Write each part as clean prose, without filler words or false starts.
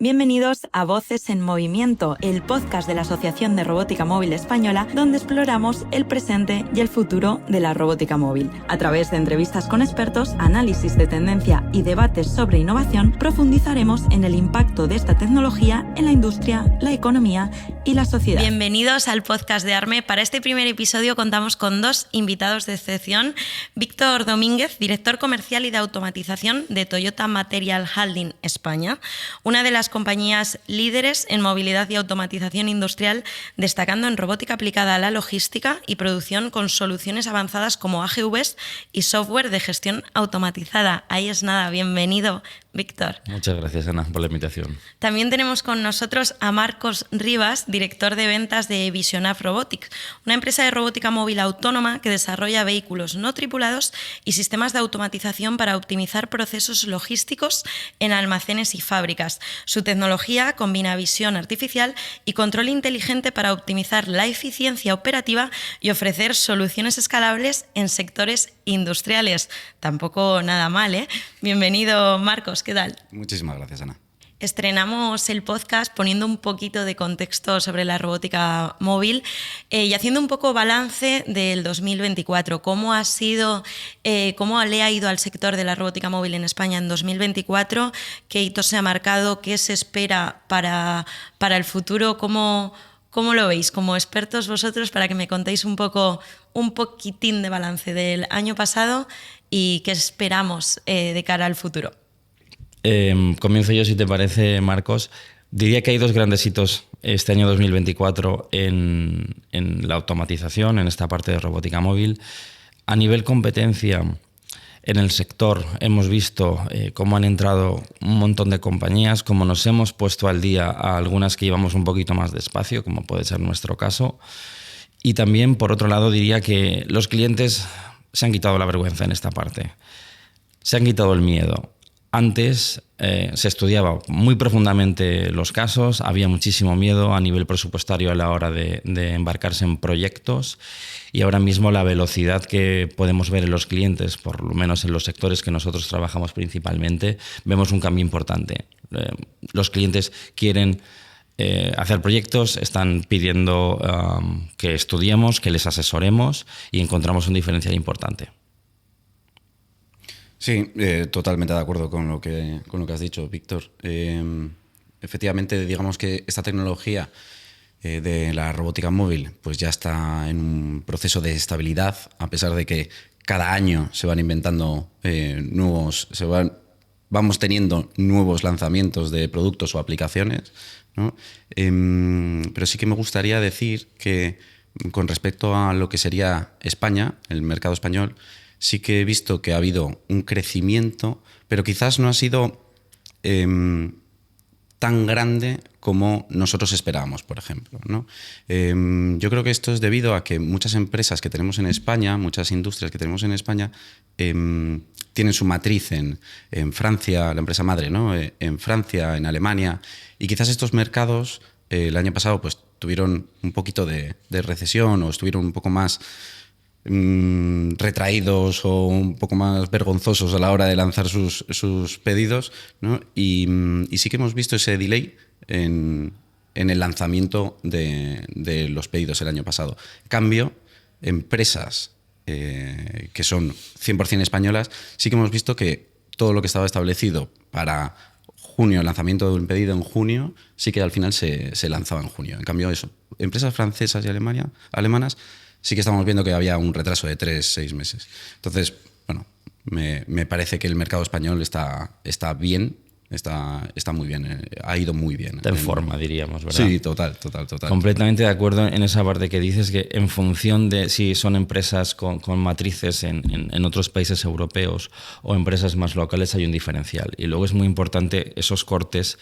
Bienvenidos a Voces en Movimiento, el podcast de la Asociación de Robótica Móvil Española, donde exploramos el presente y el futuro de la robótica móvil. A través de entrevistas con expertos, análisis de tendencia y debates sobre innovación, profundizaremos en el impacto de esta tecnología en la industria, la economía y la sociedad. Bienvenidos al podcast de ARME. Para este primer episodio contamos con dos invitados de excepción. Víctor Domínguez, director comercial y de automatización de Toyota Material Handling España, una de las compañías líderes en movilidad y automatización industrial, destacando en robótica aplicada a la logística y producción con soluciones avanzadas como AGVs y software de gestión automatizada. Ahí es nada, bienvenido, Víctor. Muchas gracias, Ana, por la invitación. También tenemos con nosotros a Marcos Rivas, director de ventas de Visionaf Robotics, una empresa de robótica móvil autónoma que desarrolla vehículos no tripulados y sistemas de automatización para optimizar procesos logísticos en almacenes y fábricas. Su tecnología combina visión artificial y control inteligente para optimizar la eficiencia operativa y ofrecer soluciones escalables en sectores industriales. Tampoco nada mal, ¿eh? Bienvenido, Marcos, ¿qué tal? Muchísimas gracias, Ana. Estrenamos el podcast poniendo un poquito de contexto sobre la robótica móvil y haciendo un poco balance del 2024. ¿Cómo ha sido, cómo le ha ido al sector de la robótica móvil en España en 2024? ¿Qué hitos se ha marcado? ¿Qué se espera para el futuro? ¿Cómo lo veis como expertos vosotros, para que me contéis un poquitín de balance del año pasado y qué esperamos de cara al futuro? Comienzo yo, si te parece, Marcos. Diría que hay dos grandes hitos este año 2024 en la automatización, en esta parte de robótica móvil. A nivel competencia, en el sector hemos visto cómo han entrado un montón de compañías, cómo nos hemos puesto al día a algunas que íbamos un poquito más despacio, como puede ser nuestro caso. Y también, por otro lado, diría que los clientes se han quitado la vergüenza en esta parte. Se han quitado el miedo. Antes se estudiaba muy profundamente los casos, había muchísimo miedo a nivel presupuestario a la hora de embarcarse en proyectos, y ahora mismo la velocidad que podemos ver en los clientes, por lo menos en los sectores que nosotros trabajamos principalmente, vemos un cambio importante. Los clientes quieren hacer proyectos, están pidiendo que estudiemos, que les asesoremos, y encontramos un diferencial importante. Sí, totalmente de acuerdo con lo que has dicho, Víctor. Efectivamente, digamos que esta tecnología de la robótica móvil pues ya está en un proceso de estabilidad, a pesar de que cada año se van inventando vamos teniendo nuevos lanzamientos de productos o aplicaciones, ¿no? Pero sí que me gustaría decir que con respecto a lo que sería España, el mercado español, sí que he visto que ha habido un crecimiento, pero quizás no ha sido tan grande como nosotros esperábamos, por ejemplo, ¿no? Yo creo que esto es debido a que muchas empresas que tenemos en España, muchas industrias que tenemos en España, tienen su matriz en Francia, la empresa madre, ¿no? En Francia, en Alemania, y quizás estos mercados el año pasado pues tuvieron un poquito de recesión, o estuvieron un poco más retraídos o un poco más vergonzosos a la hora de lanzar sus pedidos, ¿no? Y sí que hemos visto ese delay en el lanzamiento de los pedidos el año pasado. En cambio, empresas que son 100% españolas, sí que hemos visto que todo lo que estaba establecido para junio, el lanzamiento de un pedido en junio, sí que al final se lanzaba en junio. En cambio, eso, empresas francesas y alemanas, sí que estamos viendo que había un retraso de 3-6 meses. Entonces, bueno, me parece que el mercado español está bien, está muy bien, ha ido muy bien. Está en forma, diríamos, ¿verdad? Sí, total. Completamente de acuerdo en esa parte que dices, que en función de si son empresas con matrices en otros países europeos o empresas más locales, hay un diferencial. Y luego es muy importante esos cortes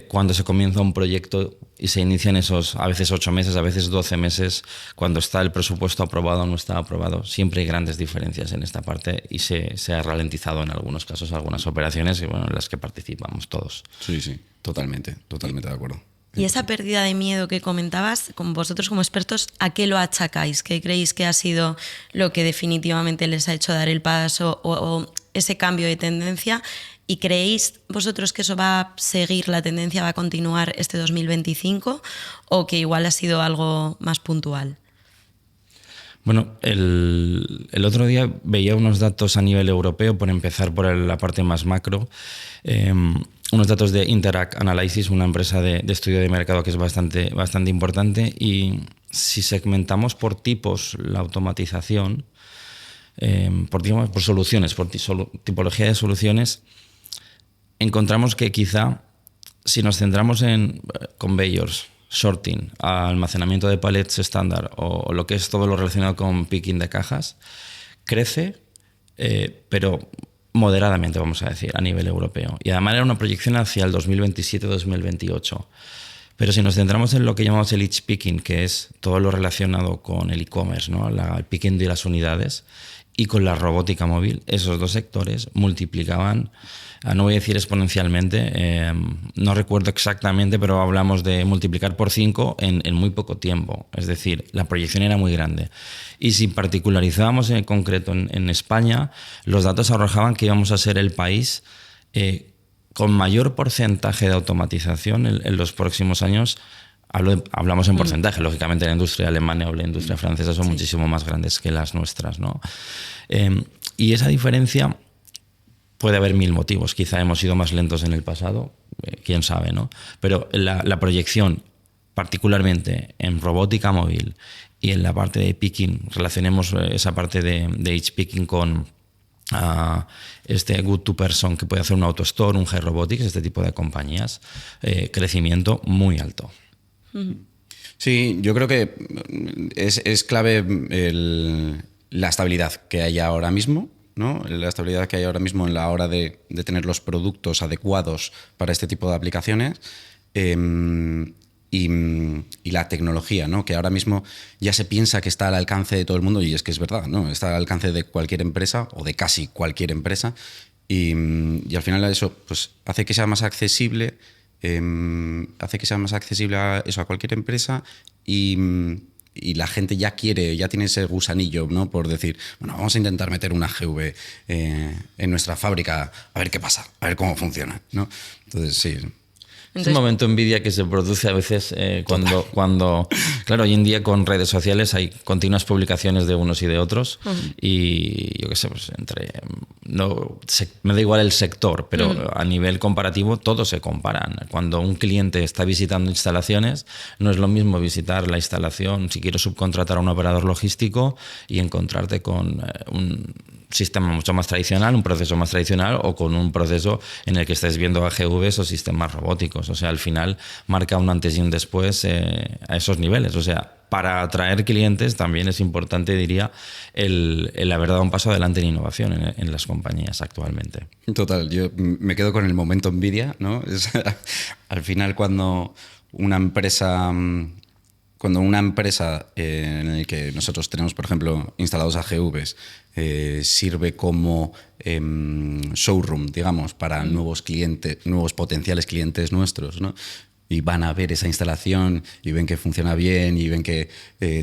cuando se comienza un proyecto y se inician esos a veces 8 meses, a veces 12 meses, cuando está el presupuesto aprobado o no está aprobado. Siempre hay grandes diferencias en esta parte, y se ha ralentizado en algunos casos algunas operaciones, y bueno, en las que participamos todos. Sí, totalmente de acuerdo. Y esa pérdida de miedo que comentabas, con vosotros como expertos, ¿a qué lo achacáis? ¿Qué creéis que ha sido lo que definitivamente les ha hecho dar el paso o ese cambio de tendencia? ¿Y creéis vosotros que eso va a seguir, la tendencia va a continuar este 2025 o que igual ha sido algo más puntual? Bueno, el otro día veía unos datos a nivel europeo, por empezar por la parte más macro, unos datos de Interact Analysis, una empresa de estudio de mercado que es bastante importante, y si segmentamos por tipos la automatización, por soluciones, por tipología de soluciones, encontramos que quizá si nos centramos en conveyors, sorting, almacenamiento de pallets estándar o lo que es todo lo relacionado con picking de cajas, crece, pero moderadamente, vamos a decir, a nivel europeo. Y además era una proyección hacia el 2027-2028. Pero si nos centramos en lo que llamamos el edge picking, que es todo lo relacionado con el e-commerce, ¿no? El picking de las unidades, y con la robótica móvil, esos dos sectores multiplicaban, no voy a decir exponencialmente, no recuerdo exactamente, pero hablamos de multiplicar por 5 en muy poco tiempo. Es decir, la proyección era muy grande. Y si particularizábamos en concreto en España, los datos arrojaban que íbamos a ser el país con mayor porcentaje de automatización en los próximos años. Hablamos en porcentaje, lógicamente la industria alemana o la industria francesa son muchísimo más grandes que las nuestras, ¿no? Y esa diferencia puede haber mil motivos. Quizá hemos sido más lentos en el pasado, quién sabe, ¿no? Pero la proyección, particularmente en robótica móvil y en la parte de picking, relacionemos esa parte de edge picking con este Good to Person que puede hacer un AutoStore, un G-Robotics, este tipo de compañías, crecimiento muy alto. Sí, yo creo que es clave la estabilidad que hay ahora mismo, ¿no? La estabilidad que hay ahora mismo en la hora de tener los productos adecuados para este tipo de aplicaciones y la tecnología, ¿no? Que ahora mismo ya se piensa que está al alcance de todo el mundo, y es que es verdad, ¿no? Está al alcance de cualquier empresa o de casi cualquier empresa, y al final eso pues, hace que sea más accesible. A cualquier empresa y la gente ya tiene ese gusanillo, ¿no? Por decir, bueno, vamos a intentar meter una GV en nuestra fábrica a ver qué pasa, a ver cómo funciona, ¿no? Entonces, sí. Es un momento envidia que se produce a veces cuando, claro, hoy en día con redes sociales hay continuas publicaciones de unos y de otros, y yo qué sé, pues me da igual el sector, pero a nivel comparativo todos se comparan. Cuando un cliente está visitando instalaciones, no es lo mismo visitar la instalación si quiero subcontratar a un operador logístico y encontrarte con un sistema mucho más tradicional, un proceso más tradicional, o con un proceso en el que estés viendo AGVs o sistemas robóticos. O sea, al final marca un antes y un después a esos niveles. O sea, para atraer clientes también es importante, diría, el haber dado un paso adelante en innovación en las compañías actualmente. Total, yo me quedo con el momento envidia, ¿no? Al final cuando una empresa en la que nosotros tenemos, por ejemplo, instalados AGVs, sirve como showroom, digamos, para nuevos clientes, nuevos potenciales clientes nuestros, ¿no? Y van a ver esa instalación y ven que funciona bien y ven que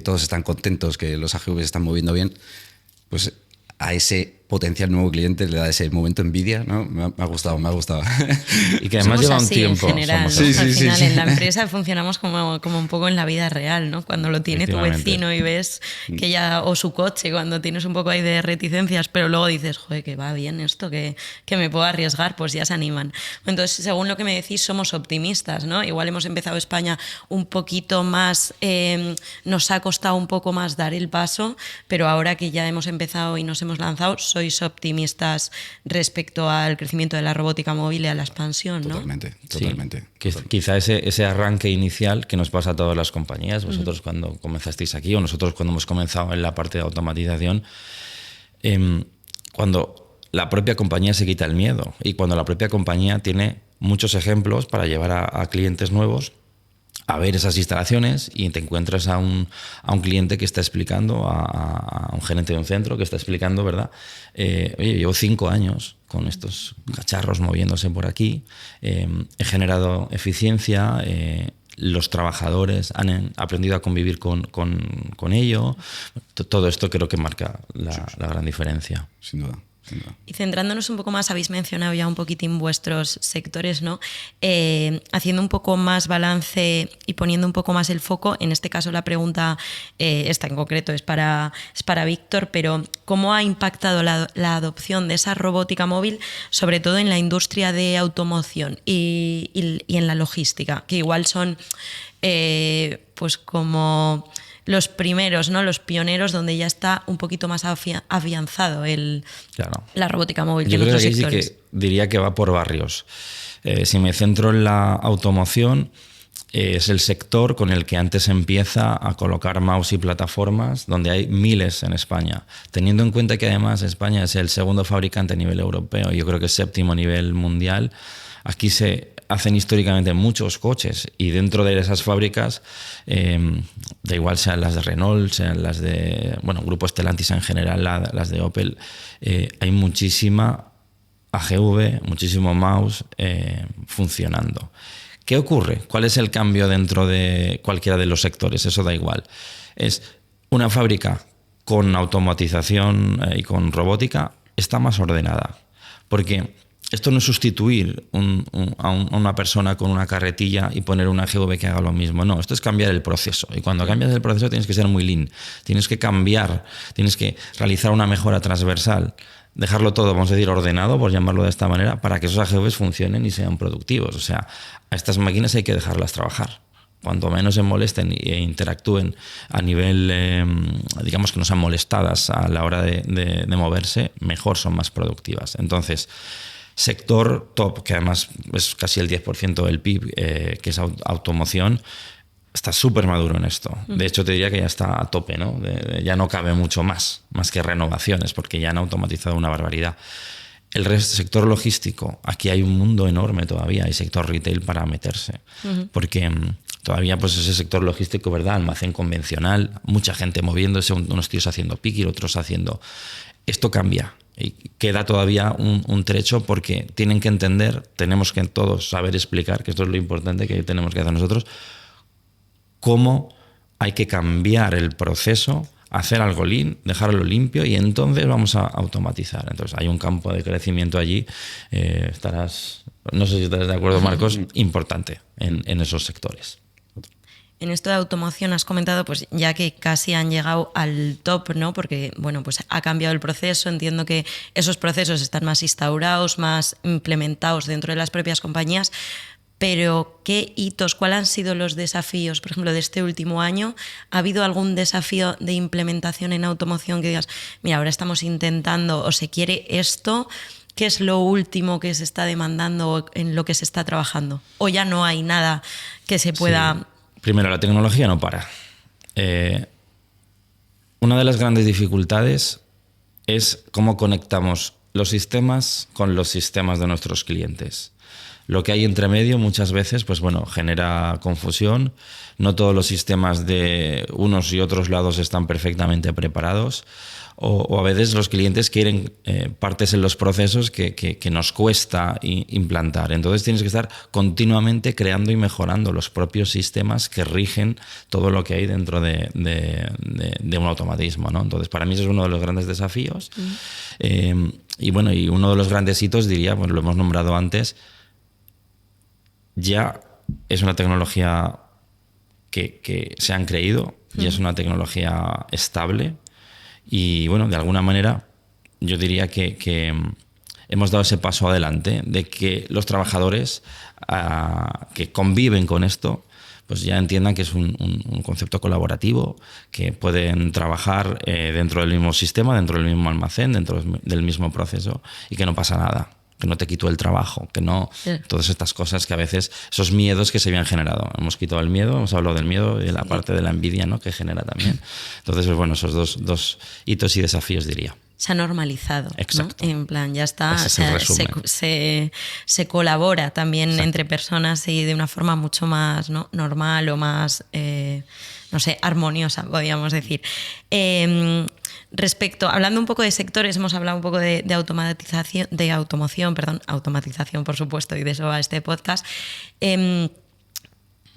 todos están contentos, que los AGVs se están moviendo bien, pues a ese potencial nuevo cliente le da ese momento envidia, ¿no? Me ha gustado. Y que además lleva un tiempo. En general, ¿no? Sí, Al final sí. en la empresa funcionamos como un poco en la vida real, ¿no? Cuando lo tiene tu vecino y ves que ya, o su coche, cuando tienes un poco ahí de reticencias, pero luego dices, joder, que va bien esto, que me puedo arriesgar, pues ya se animan. Entonces, según lo que me decís, somos optimistas, ¿no? Igual hemos empezado España un poquito más, nos ha costado un poco más dar el paso, pero ahora que ya hemos empezado y nos hemos lanzado, sois optimistas respecto al crecimiento de la robótica móvil y a la expansión, ¿no? Totalmente. Sí. Quizá ese arranque inicial que nos pasa a todas las compañías, vosotros cuando comenzasteis aquí o nosotros cuando hemos comenzado en la parte de automatización, cuando la propia compañía se quita el miedo y cuando la propia compañía tiene muchos ejemplos para llevar a clientes nuevos a ver esas instalaciones, y te encuentras a un cliente que está explicando, a un gerente de un centro que está explicando, ¿verdad? Oye, llevo 5 años con estos cacharros moviéndose por aquí, he generado eficiencia, los trabajadores han aprendido a convivir con ello. Todo esto creo que marca la gran diferencia. Sin duda. Y centrándonos un poco más, habéis mencionado ya un poquitín vuestros sectores, ¿no? Haciendo un poco más balance y poniendo un poco más el foco, en este caso la pregunta, esta en concreto es para Víctor, pero ¿cómo ha impactado la adopción de esa robótica móvil, sobre todo en la industria de automoción y en la logística, que igual son pues como los primeros, ¿no? Los pioneros, donde ya está un poquito más afianzado la robótica móvil? Yo creo que otros sí que diría que va por barrios. Si me centro en la automoción, es el sector con el que antes empieza a colocar mouse y plataformas, donde hay miles en España. Teniendo en cuenta que además España es el segundo fabricante a nivel europeo, yo creo que es séptimo a nivel mundial, aquí se hacen históricamente muchos coches y dentro de esas fábricas, da igual sean las de Renault, sean las de Grupo Stellantis en general, las de Opel, hay muchísima AGV, muchísimo mouse funcionando. ¿Qué ocurre? ¿Cuál es el cambio dentro de cualquiera de los sectores? Eso da igual. Es una fábrica con automatización y con robótica está más ordenada, porque esto no es sustituir a una persona con una carretilla y poner una AGV que haga lo mismo. No, esto es cambiar el proceso. Y cuando cambias el proceso tienes que ser muy lean. Tienes que cambiar, tienes que realizar una mejora transversal. Dejarlo todo, vamos a decir, ordenado, por llamarlo de esta manera, para que esos AGVs funcionen y sean productivos. O sea, a estas máquinas hay que dejarlas trabajar. Cuanto menos se molesten e interactúen a nivel, digamos que no sean molestadas a la hora de moverse, mejor, son más productivas. Entonces, sector top, que además es casi el 10% del PIB, que es automoción, está súper maduro en esto. De hecho, te diría que ya está a tope, ¿no? Ya no cabe mucho más que renovaciones, porque ya han automatizado una barbaridad. El sector logístico, aquí hay un mundo enorme todavía, hay sector retail para meterse, porque todavía pues ese sector logístico, ¿verdad? Almacén convencional, mucha gente moviéndose, unos tíos haciendo pick, otros haciendo... Esto cambia. Y queda todavía un trecho porque tienen que entender, tenemos que todos saber explicar, que esto es lo importante que tenemos que hacer nosotros, cómo hay que cambiar el proceso, hacer algo lean, dejarlo limpio y entonces vamos a automatizar. Entonces hay un campo de crecimiento allí, no sé si estarás de acuerdo, Marcos, importante en esos sectores. En esto de automoción has comentado, pues ya que casi han llegado al top, ¿no? Porque, bueno, pues ha cambiado el proceso. Entiendo que esos procesos están más instaurados, más implementados dentro de las propias compañías. Pero, ¿qué hitos, cuáles han sido los desafíos, por ejemplo, de este último año? ¿Ha habido algún desafío de implementación en automoción que digas, mira, ahora estamos intentando o se quiere esto? ¿Qué es lo último que se está demandando, en lo que se está trabajando? ¿O ya no hay nada que se pueda...? Sí. Primero, la tecnología no para. Una de las grandes dificultades es cómo conectamos los sistemas con los sistemas de nuestros clientes. Lo que hay entre medio muchas veces genera confusión. No todos los sistemas de unos y otros lados están perfectamente preparados. O a veces los clientes quieren partes en los procesos que nos cuesta implantar. Entonces tienes que estar continuamente creando y mejorando los propios sistemas que rigen todo lo que hay dentro de un automatismo, ¿no? Entonces para mí eso es uno de los grandes desafíos. Y uno de los grandes hitos, diría, lo hemos nombrado antes, ya es una tecnología que se han creído, ya es una tecnología estable. Y de alguna manera yo diría que hemos dado ese paso adelante de que los trabajadores que conviven con esto pues ya entiendan que es un concepto colaborativo, que pueden trabajar dentro del mismo sistema, dentro del mismo almacén, dentro del mismo proceso y que no pasa nada, que no te quitó el trabajo, que no... Todas estas cosas que a veces, esos miedos que se habían generado. Hemos quitado el miedo, hemos hablado del miedo y de la parte de la envidia, ¿no?, que genera también. Entonces, esos dos hitos y desafíos, diría. Se ha normalizado. Exacto. ¿no? En plan, ya está. Ese es el resumen. Se colabora también Exacto. entre personas y de una forma mucho más, ¿no?, normal o más, armoniosa, podríamos decir. Hablando un poco de sectores, hemos hablado un poco de automatización, por supuesto, y de eso va este podcast.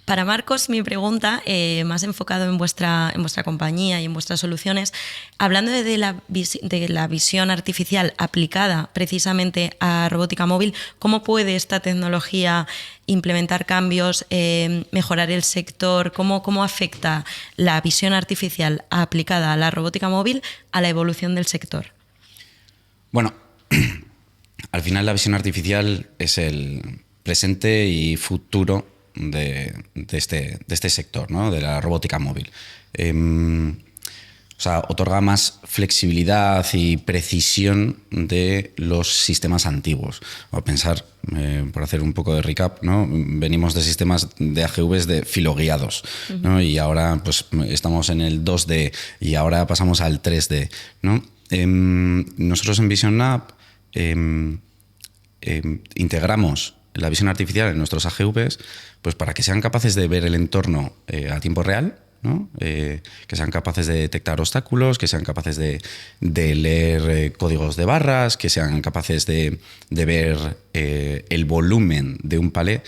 Para Marcos, mi pregunta, más enfocado en vuestra compañía y en vuestras soluciones, hablando de la visión artificial aplicada precisamente a robótica móvil, ¿cómo puede esta tecnología implementar cambios, mejorar el sector? ¿Cómo afecta la visión artificial aplicada a la robótica móvil a la evolución del sector? Bueno, al final la visión artificial es el presente y futuro de este sector, ¿no? De la robótica móvil. O sea, otorga más flexibilidad y precisión de los sistemas antiguos. O pensar, por hacer un poco de recap, ¿no? Venimos de sistemas de AGVs de filoguiados, ¿no? Y ahora pues, estamos en el 2D y ahora pasamos al 3D, ¿no? Nosotros en Vision Lab integramos la visión artificial en nuestros AGVs pues para que sean capaces de ver el entorno a tiempo real, ¿no? Que sean capaces de detectar obstáculos, que sean capaces de leer códigos de barras, que sean capaces de ver el volumen de un palé,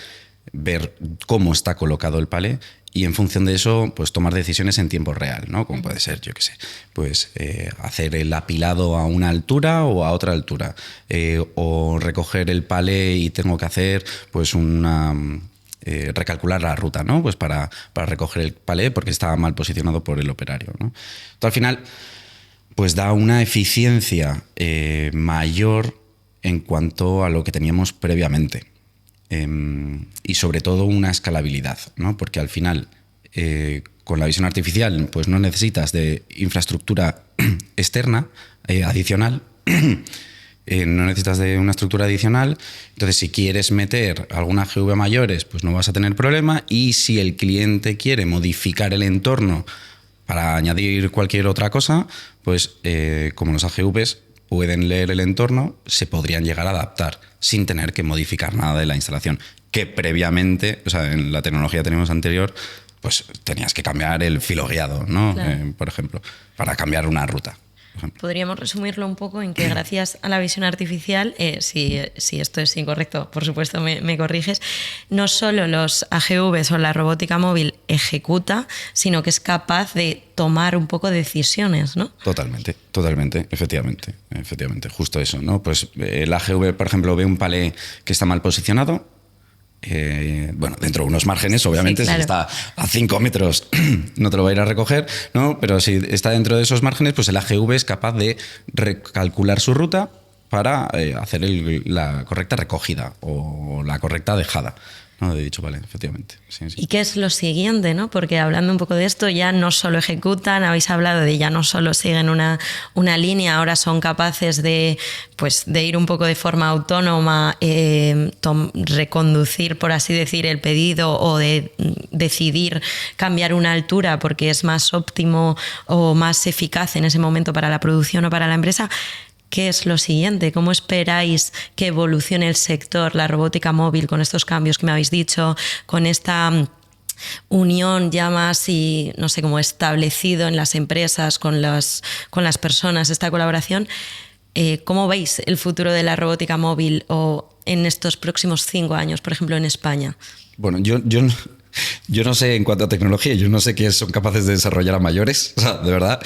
ver cómo está colocado el palé y en función de eso pues tomar decisiones en tiempo real, ¿no? Como puede ser, yo qué sé, pues hacer el apilado a una altura o a otra altura, o recoger el palé y tengo que hacer pues recalcular la ruta, ¿no? Pues para recoger el palé porque estaba mal posicionado por el operario, ¿no? Entonces, al final pues da una eficiencia mayor en cuanto a lo que teníamos previamente. Y sobre todo una escalabilidad, ¿no? Porque al final con la visión artificial pues no necesitas de infraestructura externa adicional, no necesitas de una estructura adicional, entonces si quieres meter alguna AGV mayores pues no vas a tener problema, y si el cliente quiere modificar el entorno para añadir cualquier otra cosa, pues como los AGVs pueden leer el entorno, se podrían llegar a adaptar sin tener que modificar nada de la instalación, que previamente, o sea, en la tecnología que teníamos anterior, pues tenías que cambiar el filoguiado, ¿no? Claro. Por ejemplo, para cambiar una ruta. Podríamos resumirlo un poco en que gracias a la visión artificial, si esto es incorrecto, por supuesto me corriges, no solo los AGVs o la robótica móvil ejecuta, sino que es capaz de tomar un poco decisiones, ¿no? Totalmente, efectivamente, justo eso, ¿no? Pues el AGV, por ejemplo, ve un palé que está mal posicionado, bueno, dentro de unos márgenes, obviamente, sí, claro. Si está a 5 metros no te lo va a ir a recoger, ¿no? Pero si está dentro de esos márgenes, pues el AGV es capaz de recalcular su ruta para hacer la correcta recogida o la correcta dejada, ¿no? De dicho palé, efectivamente. Sí. ¿Y qué es lo siguiente, no? Porque hablando un poco de esto, ya no solo ejecutan, habéis hablado de ya no solo siguen una línea, ahora son capaces de ir un poco de forma autónoma, reconducir, por así decir, el pedido, o de decidir cambiar una altura porque es más óptimo o más eficaz en ese momento para la producción o para la empresa. ¿Qué es lo siguiente? ¿Cómo esperáis que evolucione el sector, la robótica móvil, con estos cambios que me habéis dicho, con esta unión ya más y no sé cómo establecido en las empresas, con las personas, esta colaboración? ¿Cómo veis el futuro de la robótica móvil o en estos próximos 5 años, por ejemplo, en España? Bueno, yo no sé en cuanto a tecnología, yo no sé qué son capaces de desarrollar a mayores, o sea, de verdad,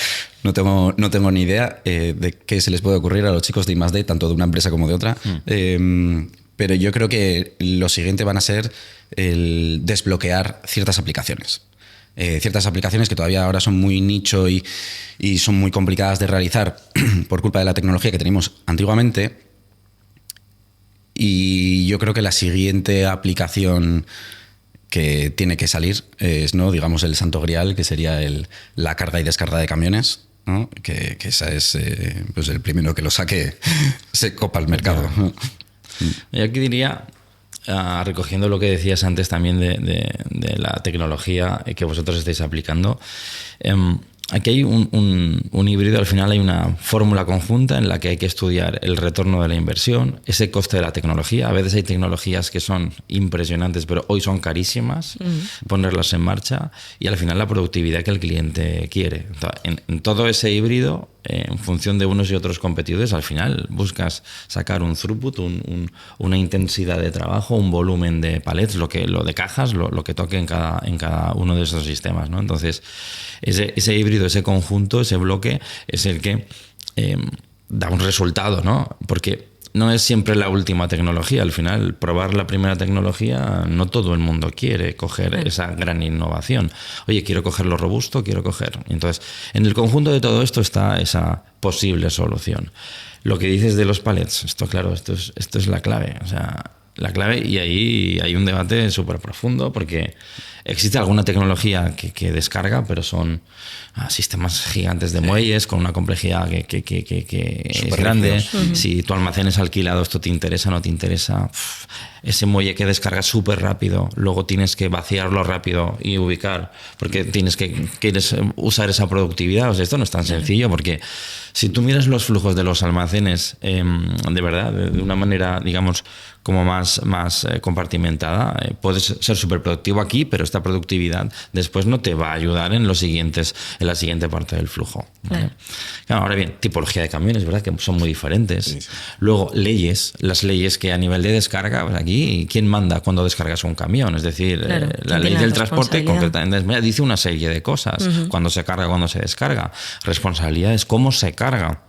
no tengo ni idea de qué se les puede ocurrir a los chicos de I+D, tanto de una empresa como de otra, pero yo creo que lo siguiente van a ser el desbloquear ciertas aplicaciones. Ciertas aplicaciones que todavía ahora son muy nicho y son muy complicadas de realizar por culpa de la tecnología que teníamos antiguamente, y yo creo que la siguiente aplicación que tiene que salir es, ¿no?, digamos, el santo grial, que sería la carga y descarga de camiones, ¿no? Que esa es pues el primero que lo saque se copa el mercado, ¿no? Yo aquí diría, recogiendo lo que decías antes también de la tecnología que vosotros estáis aplicando, aquí hay un híbrido, al final hay una fórmula conjunta en la que hay que estudiar el retorno de la inversión, ese coste de la tecnología. A veces hay tecnologías que son impresionantes, pero hoy son carísimas ponerlas en marcha, y al final la productividad que el cliente quiere. Entonces, en todo ese híbrido en función de unos y otros competidores, al final buscas sacar un throughput, una intensidad de trabajo, un volumen de palets, lo de cajas, lo que toque en cada uno de esos sistemas, ¿no? Entonces, ese híbrido, ese conjunto, ese bloque es el que da un resultado, ¿no? Porque no es siempre la última tecnología. Al final, probar la primera tecnología, no todo el mundo quiere coger esa gran innovación. Oye, quiero coger lo robusto, quiero coger. Entonces, en el conjunto de todo esto está esa posible solución. Lo que dices de los palets, esto es la clave. O sea, la clave, y ahí hay un debate súper profundo, porque existe alguna tecnología que descarga, pero son sistemas gigantes de muelles con una complejidad que es grande. Si tu almacén es alquilado, esto te interesa, no te interesa. Ese muelle que descarga súper rápido, luego tienes que vaciarlo rápido y ubicar, porque quieres usar esa productividad. O sea, esto no es tan sencillo, porque si tú miras los flujos de los almacenes de verdad, de una manera, digamos, como más compartimentada, puedes ser súper productivo aquí, pero esta productividad después no te va a ayudar en la siguiente parte del flujo, ¿vale? Claro, ahora bien, tipología de camiones, ¿verdad? Que son muy diferentes. Sí. Luego, las leyes que a nivel de descarga, pues aquí, ¿quién manda cuando descargas un camión? Es decir, la ley del transporte concretamente dice una serie de cosas. Cuando se carga, cuando se descarga. Responsabilidad es cómo se carga.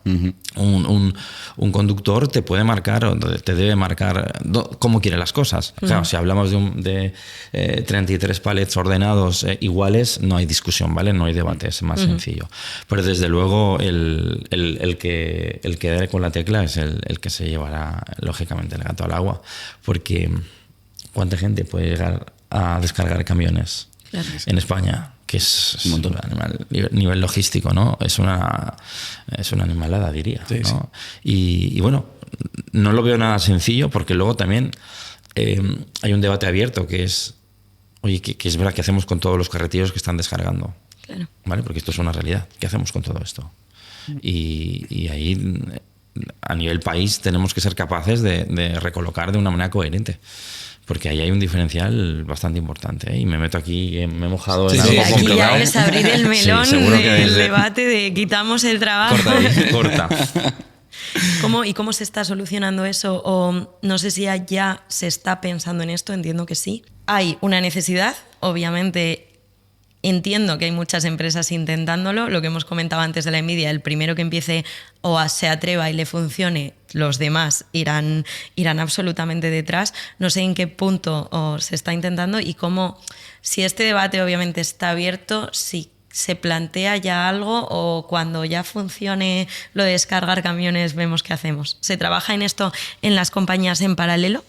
Un conductor te puede marcar o te debe marcar cómo quiere las cosas. Claro, si hablamos de 33 palets ordenados iguales, no hay discusión, ¿vale? No hay debate, es más sencillo. Pero desde luego el que dé con la tecla es el que se llevará, lógicamente, el gato al agua. Porque ¿cuánta gente puede llegar a descargar camiones en España? Que es un nivel logístico, ¿no? Es una animalada, diría, sí, ¿no? Sí. Y bueno, no lo veo nada sencillo, porque luego también hay un debate abierto que es, oye, que es verdad, ¿qué hacemos con todos los carretillos que están descargando? Claro. ¿Vale? Porque esto es una realidad. ¿Qué hacemos con todo esto? Y ahí, a nivel país, tenemos que ser capaces de recolocar de una manera coherente. Porque ahí hay un diferencial bastante importante, ¿eh? Y me meto aquí, me he mojado en algo aquí complicado. Ya es abrir el melón del debate de quitamos el trabajo. Corta ahí, corta. ¿Cómo se está solucionando eso? O no sé si ya se está pensando en esto, entiendo que sí. Hay una necesidad, obviamente. Entiendo que hay muchas empresas intentándolo, lo que hemos comentado antes de la envidia, el primero que empiece o se atreva y le funcione, los demás irán absolutamente detrás. No sé en qué punto se está intentando y cómo, si este debate obviamente está abierto, si se plantea ya algo o cuando ya funcione lo de descargar camiones vemos qué hacemos. ¿Se trabaja en esto en las compañías en paralelo?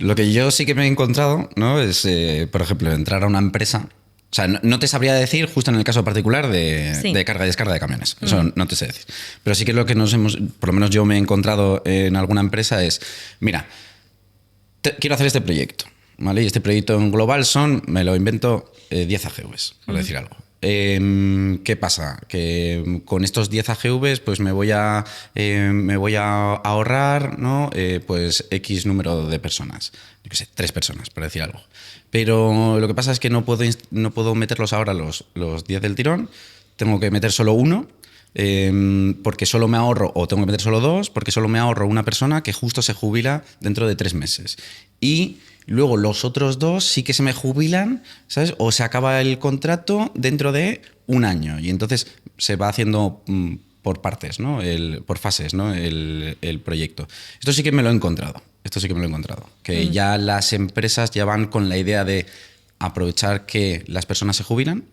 Lo que yo sí que me he encontrado, ¿no? Es, por ejemplo, entrar a una empresa. O sea, no te sabría decir, justo en el caso particular de carga y descarga de camiones. Eso no te sé decir. Pero sí que lo que por lo menos yo me he encontrado en alguna empresa es, mira, quiero hacer este proyecto, ¿vale? Y este proyecto en global me lo invento, 10 AGVs, por decir algo. ¿Qué pasa? Que con estos 10 AGVs pues me voy a ahorrar, ¿no? Pues X número de personas, yo qué sé, 3 personas, por decir algo. Pero lo que pasa es que no puedo meterlos ahora los 10 del tirón, tengo que meter solo uno, porque solo me ahorro, o tengo que meter solo 2, porque solo me ahorro una persona que justo se jubila dentro de 3 meses. Y luego los otros 2 sí que se me jubilan, ¿sabes? O se acaba el contrato dentro de 1 año. Y entonces se va haciendo por partes, ¿no? Por fases, ¿no? El proyecto. Esto sí que me lo he encontrado. Que ya las empresas ya van con la idea de aprovechar que las personas se jubilan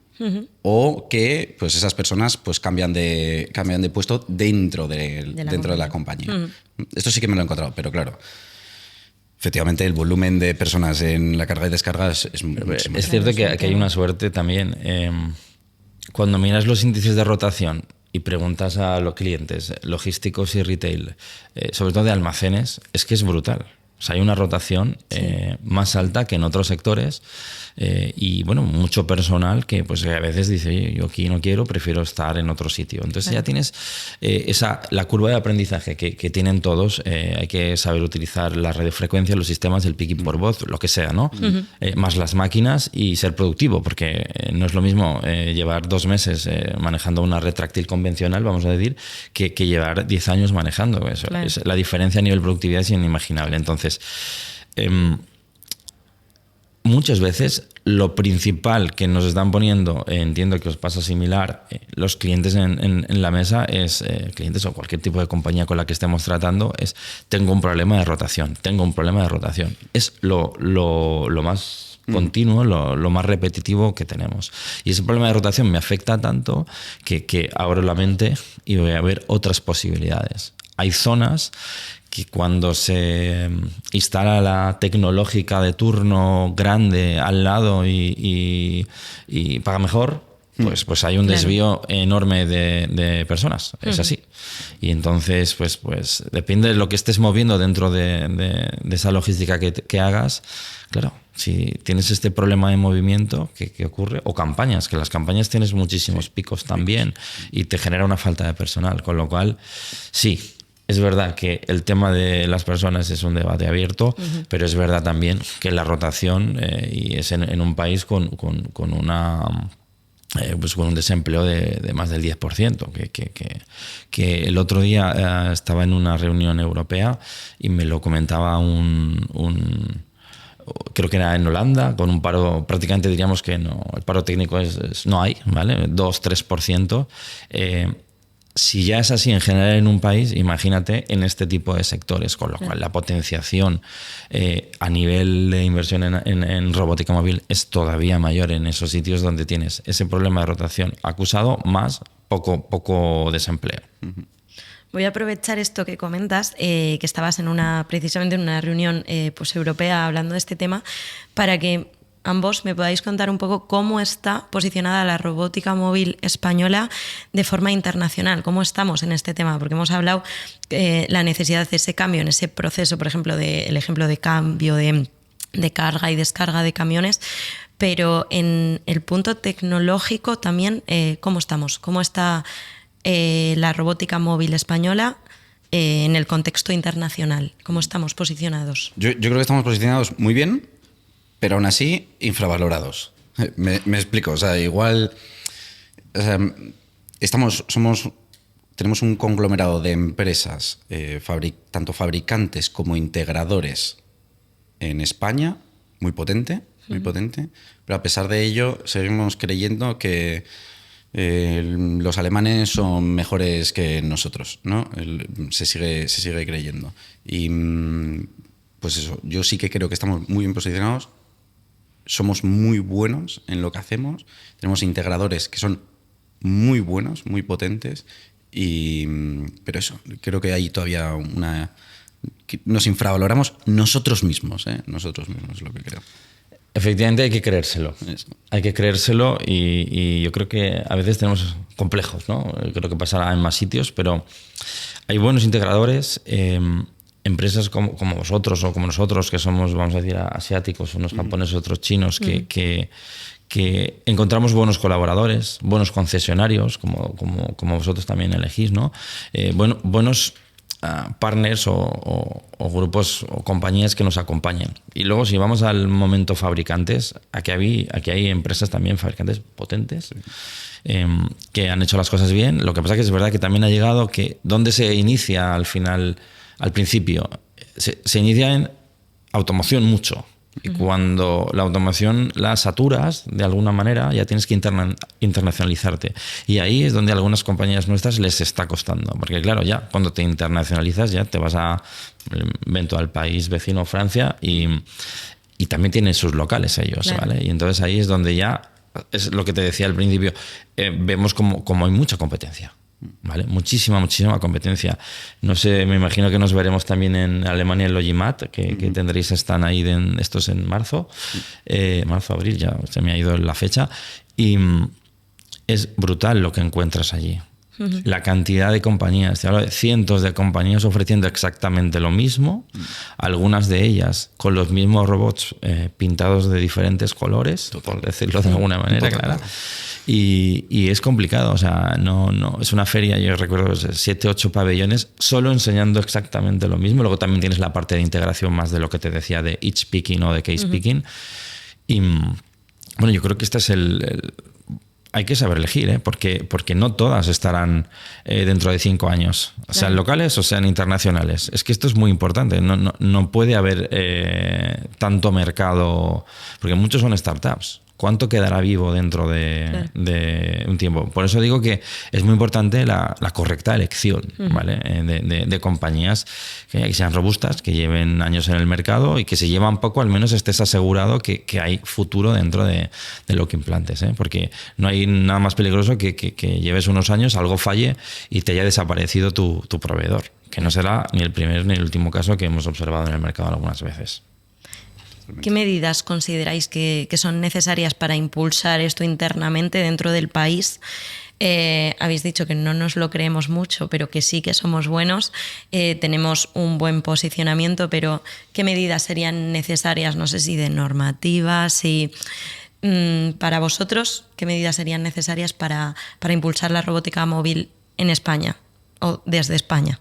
o que pues esas personas pues cambian de puesto dentro de la compañía. Esto sí que me lo he encontrado, pero claro, efectivamente el volumen de personas en la carga y descarga es muchísimo. Es cierto que hay una suerte también. Cuando miras los índices de rotación y preguntas a los clientes logísticos y retail, sobre todo de almacenes, es que es brutal. O sea, hay una rotación más alta que en otros sectores y, bueno, mucho personal que pues a veces dice, oye, yo aquí no quiero, prefiero estar en otro sitio. Entonces ya tienes la curva de aprendizaje que tienen todos. Hay que saber utilizar la radiofrecuencia, los sistemas del picking por voz, lo que sea, ¿no? Más las máquinas y ser productivo, porque no es lo mismo llevar 2 meses manejando una red táctil convencional, vamos a decir, que llevar 10 años manejando. Eso, claro. La diferencia a nivel productividad es inimaginable. Entonces, muchas veces lo principal que nos están poniendo, entiendo que os pasa similar, los clientes en la mesa es, clientes o cualquier tipo de compañía con la que estemos tratando, es tengo un problema de rotación, Es lo más continuo, lo más repetitivo que tenemos. Y ese problema de rotación me afecta tanto que abro la mente y voy a ver otras posibilidades. Hay zonas que cuando se instala la tecnológica de turno grande al lado y paga mejor, pues hay un desvío enorme de personas. Es así. Y entonces, pues depende de lo que estés moviendo dentro de esa logística que hagas. Claro, si tienes este problema de movimiento, ¿qué ocurre? O campañas, que las campañas tienes muchísimos picos también y te genera una falta de personal. Con lo cual, sí, es verdad que el tema de las personas es un debate abierto, pero es verdad también que la rotación, y es en un país con una... pues con un desempleo de más del 10%, que el otro día estaba en una reunión europea y me lo comentaba creo que era en Holanda, con un paro, prácticamente diríamos que no, el paro técnico no hay, ¿vale? 2-3%. Si ya es así en general en un país, imagínate en este tipo de sectores, con lo cual la potenciación a nivel de inversión en robótica móvil es todavía mayor en esos sitios donde tienes ese problema de rotación acusado más poco desempleo. Voy a aprovechar esto que comentas, que estabas precisamente en una reunión pues europea hablando de este tema, para que ambos me podáis contar un poco cómo está posicionada la robótica móvil española de forma internacional, cómo estamos en este tema, porque hemos hablado la necesidad de ese cambio en ese proceso, por ejemplo, el ejemplo de cambio de carga y descarga de camiones, pero en el punto tecnológico también, ¿cómo estamos? ¿Cómo está la robótica móvil española en el contexto internacional? ¿Cómo estamos posicionados? Yo creo que estamos posicionados muy bien, pero aún así infravalorados. Me explico, o sea, igual tenemos un conglomerado de empresas, tanto fabricantes como integradores en España, muy potente, pero a pesar de ello seguimos creyendo que los alemanes son mejores que nosotros, ¿no? Se sigue creyendo. Y pues eso, yo sí que creo que estamos muy bien posicionados. Somos muy buenos en lo que hacemos, tenemos integradores que son muy buenos, muy potentes, pero eso, creo que hay todavía nos infravaloramos nosotros mismos, nosotros mismos es lo que creo. Efectivamente hay que creérselo. Eso. Hay que creérselo y yo creo que a veces tenemos complejos, ¿no? Creo que pasará en más sitios, pero hay buenos integradores, empresas como vosotros o como nosotros, que somos, vamos a decir, asiáticos, unos japoneses, otros chinos, que encontramos buenos colaboradores, buenos concesionarios, como vosotros también elegís, ¿no? Buenos partners o grupos o compañías que nos acompañen. Y luego, si vamos al momento fabricantes, aquí hay empresas también, fabricantes potentes, que han hecho las cosas bien. Lo que pasa es que es verdad que también ha llegado que ¿dónde se inicia al final? Al principio se inicia en automoción mucho, y cuando la automoción la saturas de alguna manera ya tienes que internacionalizarte, y ahí es donde a algunas compañías nuestras les está costando, porque claro, ya cuando te internacionalizas ya te vas al país vecino, Francia, y también tienen sus locales ellos, claro. ¿Vale? Y entonces ahí es donde ya, es lo que te decía al principio, vemos como hay mucha competencia. ¿Vale? Muchísima competencia. No sé, me imagino que nos veremos también en Alemania en Logimat, que tendréis, están ahí estos en marzo, abril, ya se me ha ido la fecha, y es brutal lo que encuentras allí. La cantidad de compañías, te hablo de cientos de compañías ofreciendo exactamente lo mismo, algunas de ellas con los mismos robots pintados de diferentes colores, por decirlo de alguna manera clara. Y es complicado, o sea, no es una feria, yo recuerdo 7, 8 pabellones solo enseñando exactamente lo mismo. Luego también tienes la parte de integración más de lo que te decía de each picking o de case picking. Y bueno, yo creo que este es hay que saber elegir, porque no todas estarán dentro de 5 años, sean locales o sean internacionales. Es que esto es muy importante. No puede haber tanto mercado, porque muchos son startups. ¿Cuánto quedará vivo dentro de un tiempo? Por eso digo que es muy importante la correcta elección, ¿vale? De compañías que sean robustas, que lleven años en el mercado y que si llevan poco, al menos estés asegurado que hay futuro dentro de lo que implantes, ¿eh? Porque no hay nada más peligroso que lleves unos años, algo falle y te haya desaparecido tu proveedor, que no será ni el primer ni el último caso que hemos observado en el mercado algunas veces. ¿Qué medidas consideráis que son necesarias para impulsar esto internamente dentro del país? Habéis dicho que no nos lo creemos mucho, pero que sí que somos buenos, tenemos un buen posicionamiento, pero ¿qué medidas serían necesarias? No sé si de normativas, para vosotros, ¿qué medidas serían necesarias para impulsar la robótica móvil en España o desde España?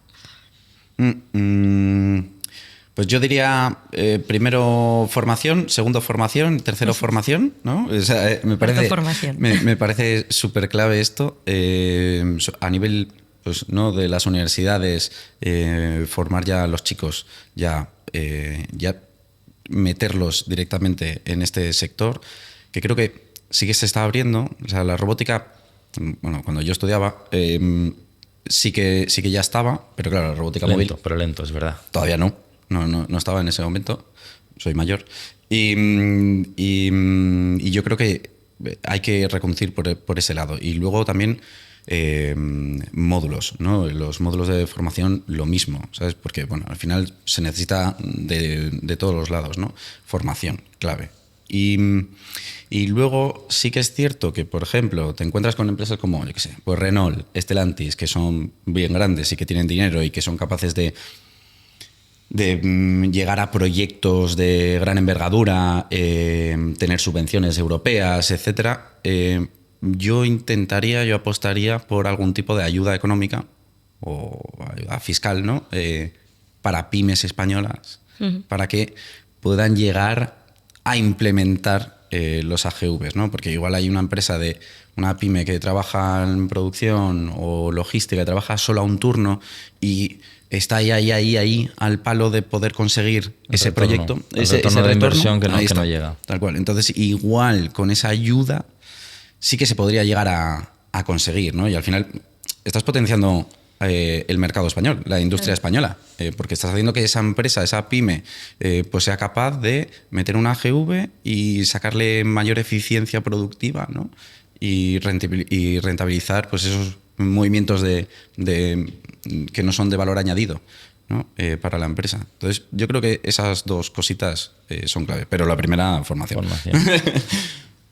Pues yo diría primero formación, segundo formación, tercero formación, ¿no? O sea, me parece súper clave esto a nivel, pues, ¿no?, de las universidades, formar ya a los chicos, ya meterlos directamente en este sector, que creo que sí que se está abriendo. O sea, la robótica, bueno, cuando yo estudiaba, sí que ya estaba, pero claro, la robótica móvil... Pero lento, es verdad. Todavía no estaba en ese momento, soy mayor. Y yo creo que hay que reconducir por ese lado. Y luego también módulos, ¿no? Los módulos de formación, lo mismo, ¿sabes? Porque, bueno, al final se necesita de todos los lados, ¿no? Formación, clave. Y luego sí que es cierto que, por ejemplo, te encuentras con empresas como, yo qué sé, pues Renault, Stellantis, que son bien grandes y que tienen dinero y que son capaces de llegar a proyectos de gran envergadura, tener subvenciones europeas, etcétera. Yo apostaría por algún tipo de ayuda económica o ayuda fiscal, ¿no? Para pymes españolas, para que puedan llegar a implementar los AGVs, ¿no? Porque igual hay una pyme que trabaja en producción o logística, que trabaja solo a un turno y está ahí al palo de poder conseguir ese proyecto, ese retorno de inversión que no llega. Tal cual. Entonces, igual con esa ayuda sí que se podría llegar a conseguir, ¿no? Y al final estás potenciando el mercado español, la industria española, porque estás haciendo que esa empresa, esa pyme, pues sea capaz de meter una AGV y sacarle mayor eficiencia productiva, ¿no? Y rentabilizar, pues, esos movimientos que no son de valor añadido, ¿no? Para la empresa. Entonces, yo creo que esas dos cositas son clave. Pero la primera, formación.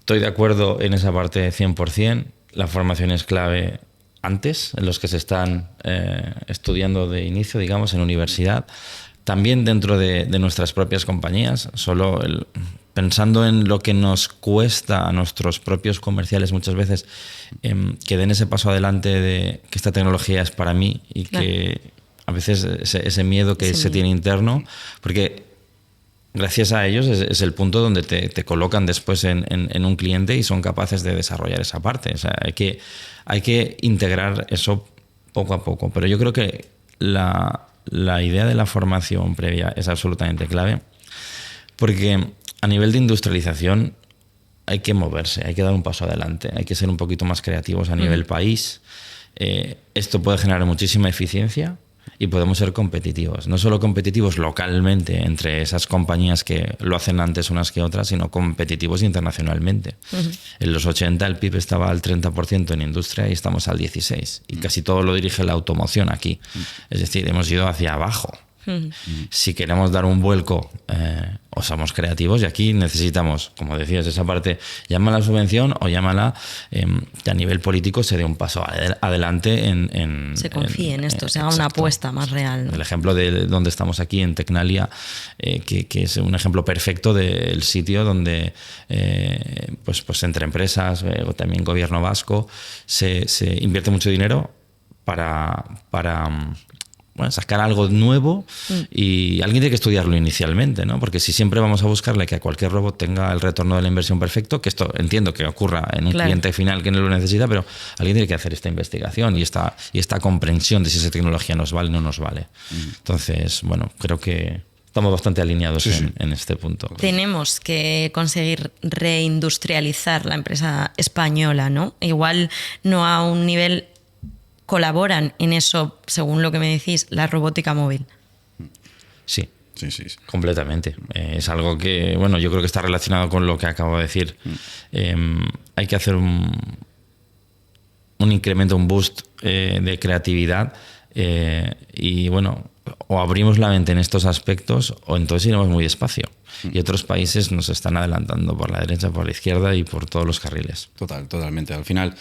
Estoy de acuerdo en esa parte 100%. La formación es clave antes, en los que se están estudiando de inicio, digamos, en universidad. También dentro de nuestras propias compañías, pensando en lo que nos cuesta a nuestros propios comerciales muchas veces, que den ese paso adelante de que esta tecnología es para mí y que a veces ese miedo que se tiene interno, porque gracias a ellos es el punto donde te colocan después en un cliente y son capaces de desarrollar esa parte. O sea, hay que integrar eso poco a poco, pero yo creo que la idea de la formación previa es absolutamente clave, porque a nivel de industrialización hay que moverse, hay que dar un paso adelante, hay que ser un poquito más creativos a nivel país. Esto puede generar muchísima eficiencia y podemos ser competitivos. No solo competitivos localmente entre esas compañías que lo hacen antes unas que otras, sino competitivos internacionalmente. En los 80 el PIB estaba al 30% en industria y estamos al 16%. Y casi todo lo dirige la automoción aquí. Es decir, hemos ido hacia abajo. Si queremos dar un vuelco, o somos creativos, y aquí necesitamos, como decías, esa parte, llámala subvención o llámala que a nivel político se dé un paso adelante se confíe en esto, se haga una apuesta más real, ¿no? El ejemplo de donde estamos aquí, en Tecnalia, que es un ejemplo perfecto del sitio donde pues entre empresas, también gobierno vasco, se invierte mucho dinero para sacar algo nuevo, y alguien tiene que estudiarlo inicialmente, ¿no? Porque si siempre vamos a buscarle que a cualquier robot tenga el retorno de la inversión perfecto, que esto entiendo que ocurra en un cliente final que no lo necesita, pero alguien tiene que hacer esta investigación y esta comprensión de si esa tecnología nos vale o no nos vale. Entonces, bueno, creo que estamos bastante alineados en este punto. Tenemos que conseguir reindustrializar la empresa española, ¿no? Igual no a un nivel. ¿Colaboran en eso, según lo que me decís, la robótica móvil? Sí. Completamente. Es algo que, bueno, yo creo que está relacionado con lo que acabo de decir. Hay que hacer un incremento, un boost de creatividad, y bueno, o abrimos la mente en estos aspectos o entonces iremos muy despacio. Y otros países nos están adelantando por la derecha, por la izquierda y por todos los carriles. Totalmente. Al final,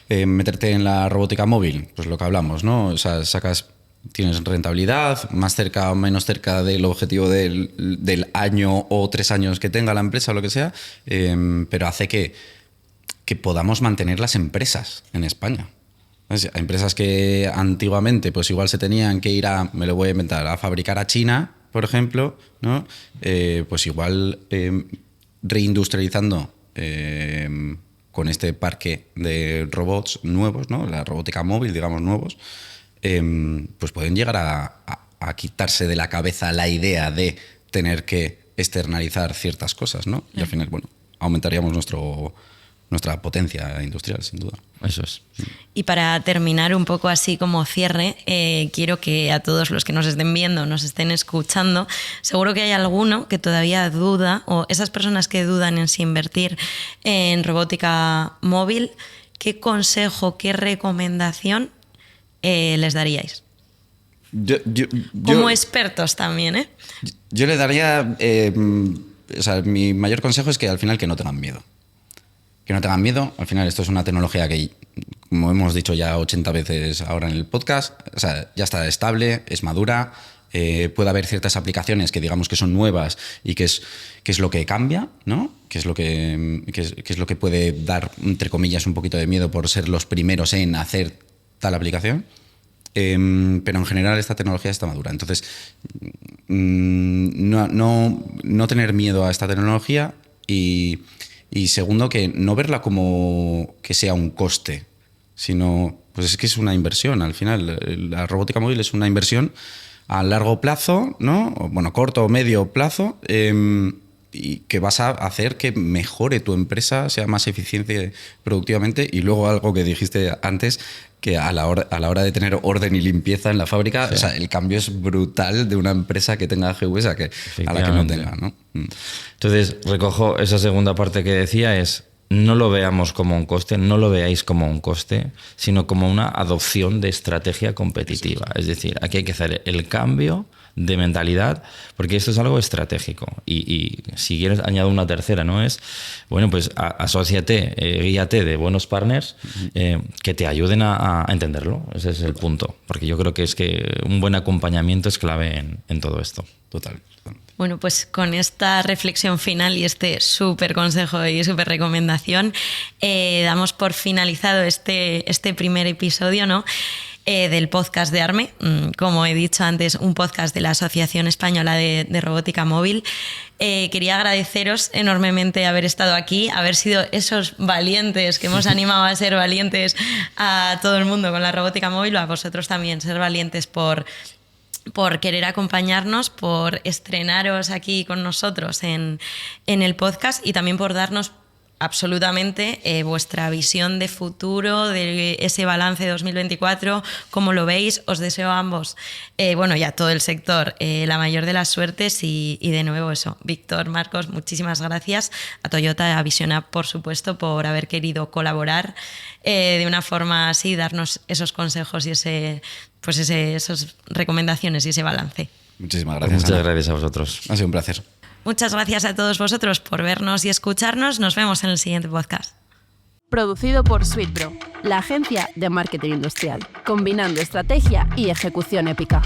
meterte en la robótica móvil, pues lo que hablamos, ¿no? O sea, tienes rentabilidad, más cerca o menos cerca del objetivo del año o 3 años que tenga la empresa o lo que sea, pero hace que podamos mantener las empresas en España. Hay empresas que antiguamente pues igual se tenían que ir me lo voy a inventar, a fabricar a China, por ejemplo, ¿no? Pues igual reindustrializando con este parque de robots nuevos, ¿no? La robótica móvil, digamos, nuevos, pues pueden llegar a quitarse de la cabeza la idea de tener que externalizar ciertas cosas, ¿no? Y al final, bueno, aumentaríamos nuestra potencia industrial, sin duda. Eso es. Y para terminar un poco así como cierre, quiero que a todos los que nos estén viendo, nos estén escuchando, seguro que hay alguno que todavía duda, o esas personas que dudan en si invertir en robótica móvil, ¿qué consejo, qué recomendación les daríais? Como expertos también, ¿eh? Yo le daría... mi mayor consejo es que al final que no tengan miedo. Que no tengan miedo. Al final esto es una tecnología que, como hemos dicho ya 80 veces ahora en el podcast, o sea, ya está estable, es madura, puede haber ciertas aplicaciones que digamos que son nuevas y que es lo que cambia, ¿no? Que es lo que puede dar, entre comillas, un poquito de miedo por ser los primeros en hacer tal aplicación. Pero en general esta tecnología está madura. Entonces, no tener miedo a esta tecnología y segundo, que no verla como que sea un coste, sino pues es que es una inversión. Al final, la robótica móvil es una inversión a largo plazo, ¿no? Bueno, corto o medio plazo, y que vas a hacer que mejore tu empresa, sea más eficiente productivamente. Y luego algo que dijiste antes, que a la hora de tener orden y limpieza en la fábrica, sí. O sea, el cambio es brutal de una empresa que tenga GVs a la que no tenga, ¿no? Entonces, recojo esa segunda parte que decía, es no lo veamos como un coste, no lo veáis como un coste, sino como una adopción de estrategia competitiva. Sí. Es decir, aquí hay que hacer el cambio de mentalidad, porque esto es algo estratégico. Y si quieres, añado una tercera, ¿no? Es, bueno, pues asóciate, guíate de buenos partners que te ayuden a entenderlo. Ese es el punto. Porque yo creo que es que un buen acompañamiento es clave en todo esto. Total. Bueno, pues con esta reflexión final y este súper consejo y súper recomendación, damos por finalizado este primer episodio, ¿no? Del podcast de ARME, como he dicho antes, un podcast de la Asociación Española de Robótica Móvil. Quería agradeceros enormemente haber estado aquí, haber sido esos valientes que hemos animado a ser valientes a todo el mundo con la robótica móvil, o a vosotros también, ser valientes por querer acompañarnos, por estrenaros aquí con nosotros en el podcast y también por darnos absolutamente vuestra visión de futuro, de ese balance de 2024, cómo lo veis. Os deseo a ambos, bueno, y a todo el sector, la mayor de las suertes y de nuevo eso. Víctor, Marcos, muchísimas gracias. A Toyota, a Vision-Up, por supuesto, por haber querido colaborar de una forma así, darnos esos consejos y esas recomendaciones y ese balance. Muchísimas gracias. Muchas gracias a vosotros. Ha sido un placer. Muchas gracias a todos vosotros por vernos y escucharnos. Nos vemos en el siguiente podcast. Producido por SuitePro, la agencia de marketing industrial, combinando estrategia y ejecución épica.